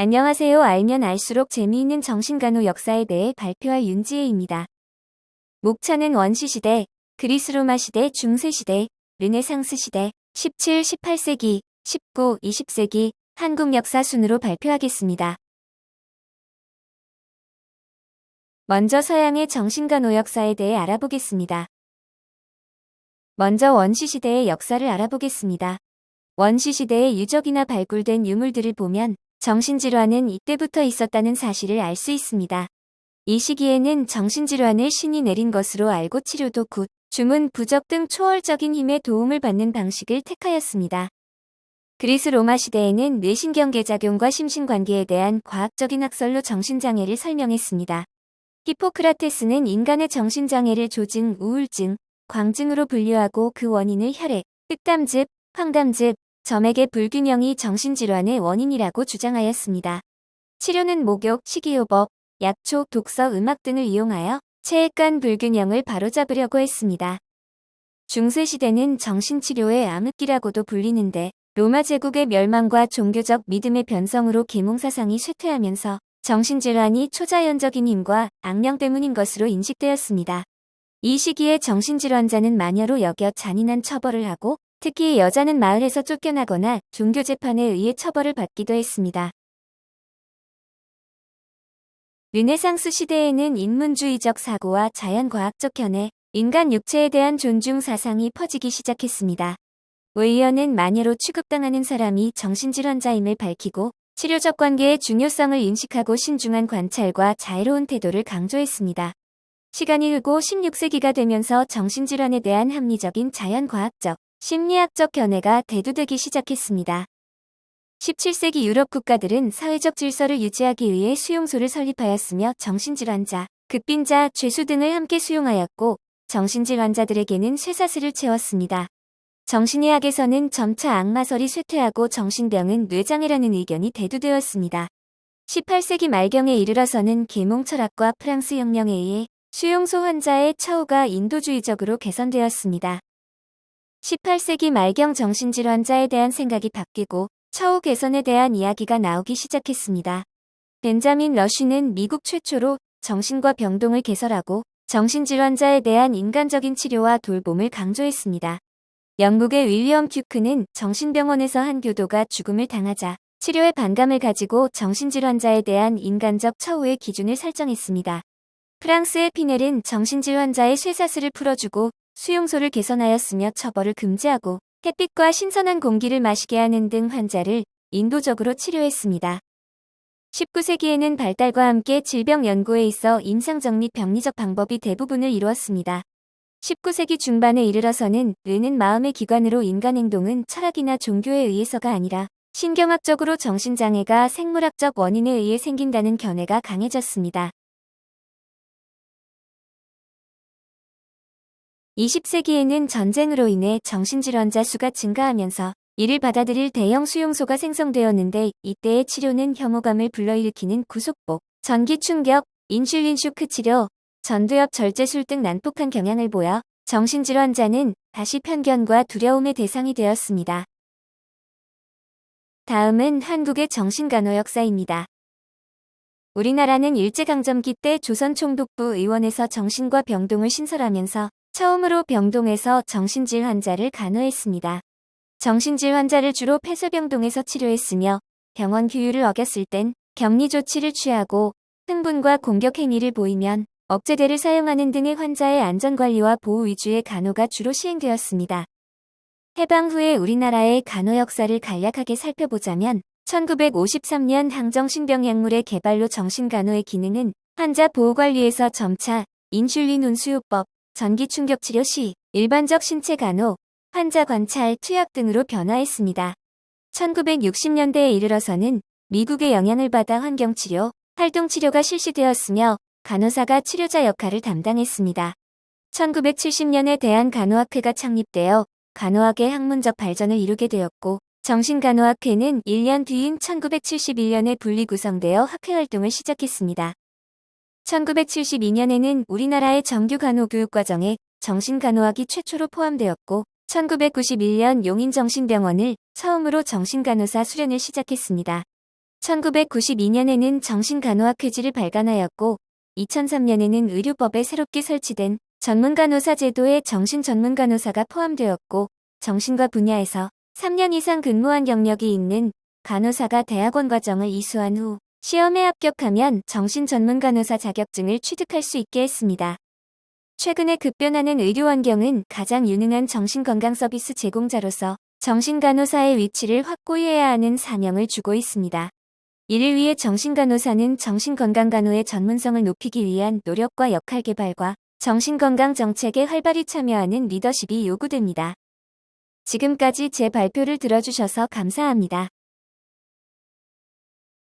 안녕하세요. 알면 알수록 재미있는 정신간호 역사에 대해 발표할 윤지혜입니다. 목차는 원시시대, 그리스 로마 시대, 중세시대, 르네상스 시대, 17, 18세기, 19, 20세기, 한국 역사 순으로 발표하겠습니다. 먼저 서양의 정신간호 역사에 대해 알아보겠습니다. 먼저 원시시대의 역사를 알아보겠습니다. 원시시대의 유적이나 발굴된 유물들을 보면 정신질환은 이때부터 있었다는 사실을 알 수 있습니다. 이 시기에는 정신질환을 신이 내린 것으로 알고 치료도 굿, 주문, 부적 등 초월적인 힘의 도움을 받는 방식을 택하였습니다. 그리스 로마 시대에는 뇌신경계작용과 심신관계에 대한 과학적인 학설로 정신장애를 설명했습니다. 히포크라테스는 인간의 정신장애를 조증, 우울증, 광증으로 분류하고 그 원인을 혈액, 흑담즙, 황담즙, 점액의 불균형이 정신질환의 원인이라고 주장하였습니다. 치료는 목욕, 식이요법, 약초, 독서, 음악 등을 이용하여 체액간 불균형을 바로잡으려고 했습니다. 중세시대는 정신치료의 암흑기라고도 불리는데 로마 제국의 멸망과 종교적 믿음의 변성으로 계몽사상이 쇠퇴하면서 정신질환이 초자연적인 힘과 악령 때문인 것으로 인식되었습니다. 이 시기에 정신질환자는 마녀로 여겨 잔인한 처벌을 하고 특히 여자는 마을에서 쫓겨나거나 종교재판에 의해 처벌을 받기도 했습니다. 르네상스 시대에는 인문주의적 사고와 자연과학적 견해, 인간 육체에 대한 존중 사상이 퍼지기 시작했습니다. 웨이어는 마녀로 취급당하는 사람이 정신질환자임을 밝히고 치료적 관계의 중요성을 인식하고 신중한 관찰과 자애로운 태도를 강조했습니다. 시간이 흐르고 16세기가 되면서 정신질환에 대한 합리적인 자연과학적, 심리학적 견해가 대두되기 시작했습니다. 17세기 유럽 국가들은 사회적 질서를 유지하기 위해 수용소를 설립하였으며 정신질환자, 극빈자, 죄수 등을 함께 수용하였고 정신질환자들에게는 쇠사슬을 채웠습니다. 정신의학에서는 점차 악마설이 쇠퇴하고 정신병은 뇌장애라는 의견이 대두되었습니다. 18세기 말경에 이르러서는 계몽 철학과 프랑스 혁명에 의해 수용소 환자의 처우가 인도주의적으로 개선되었습니다. 18세기 말경 정신질환자에 대한 생각이 바뀌고 처우 개선에 대한 이야기가 나오기 시작했습니다. 벤자민 러쉬는 미국 최초로 정신과 병동을 개설하고 정신질환자에 대한 인간적인 치료와 돌봄을 강조했습니다. 영국의 윌리엄 큐크는 정신병원에서 한 교도가 죽음을 당하자 치료에 반감을 가지고 정신질환자에 대한 인간적 처우의 기준을 설정했습니다. 프랑스의 피넬은 정신질환자의 쇠사슬을 풀어주고 수용소를 개선하였으며 처벌을 금지하고 햇빛과 신선한 공기를 마시게 하는 등 환자를 인도적으로 치료했습니다. 19세기에는 발달과 함께 질병 연구에 있어 임상적 및 병리적 방법이 대부분을 이루었습니다. 19세기 중반에 이르러서는 뇌는 마음의 기관으로 인간 행동은 철학이나 종교에 의해서가 아니라 신경학적으로 정신장애가 생물학적 원인에 의해 생긴다는 견해가 강해졌습니다. 20세기에는 전쟁으로 인해 정신질환자 수가 증가하면서 이를 받아들일 대형 수용소가 생성되었는데 이때의 치료는 혐오감을 불러일으키는 구속복, 전기충격, 인슐린 쇼크 치료, 전두엽 절제술 등 난폭한 경향을 보여 정신질환자는 다시 편견과 두려움의 대상이 되었습니다. 다음은 한국의 정신간호 역사입니다. 우리나라는 일제강점기 때 조선 총독부 의원에서 정신과 병동을 신설하면서 처음으로 병동에서 정신질 환자를 간호했습니다. 정신질 환자를 주로 폐쇄병동에서 치료했으며 병원 규율을 어겼을 땐 격리 조치를 취하고 흥분과 공격 행위를 보이면 억제대를 사용하는 등의 환자의 안전관리와 보호 위주의 간호가 주로 시행되었습니다. 해방 후에 우리나라의 간호 역사를 간략하게 살펴보자면 1953년 항정신병약물의 개발로 정신간호의 기능은 환자 보호관리에서 점차 인슐린 운수요법, 전기충격치료 시 일반적 신체간호, 환자 관찰, 투약 등으로 변화했습니다. 1960년대에 이르러서는 미국의 영향을 받아 환경치료, 활동치료가 실시되었으며 간호사가 치료자 역할을 담당했습니다. 1970년에 대한간호학회가 창립되어 간호학의 학문적 발전을 이루게 되었고 정신간호학회는 1년 뒤인 1971년에 분리 구성되어 학회 활동을 시작했습니다. 1972년에는 우리나라의 정규 간호교육과정에 정신간호학이 최초로 포함되었고 1991년 용인정신병원을 처음으로 정신간호사 수련을 시작했습니다. 1992년에는 정신간호학회지를 발간하였고 2003년에는 의료법에 새롭게 설치된 전문간호사 제도에 정신전문간호사가 포함되었고 정신과 분야에서 3년 이상 근무한 경력이 있는 간호사가 대학원 과정을 이수한 후 시험에 합격하면 정신전문간호사 자격증을 취득할 수 있게 했습니다. 최근에 급변하는 의료 환경은 가장 유능한 정신건강 서비스 제공자로서 정신간호사의 위치를 확고히 해야 하는 사명을 주고 있습니다. 이를 위해 정신간호사는 정신건강간호의 전문성을 높이기 위한 노력과 역할 개발과 정신건강 정책에 활발히 참여하는 리더십이 요구됩니다. 지금까지 제 발표를 들어주셔서 감사합니다.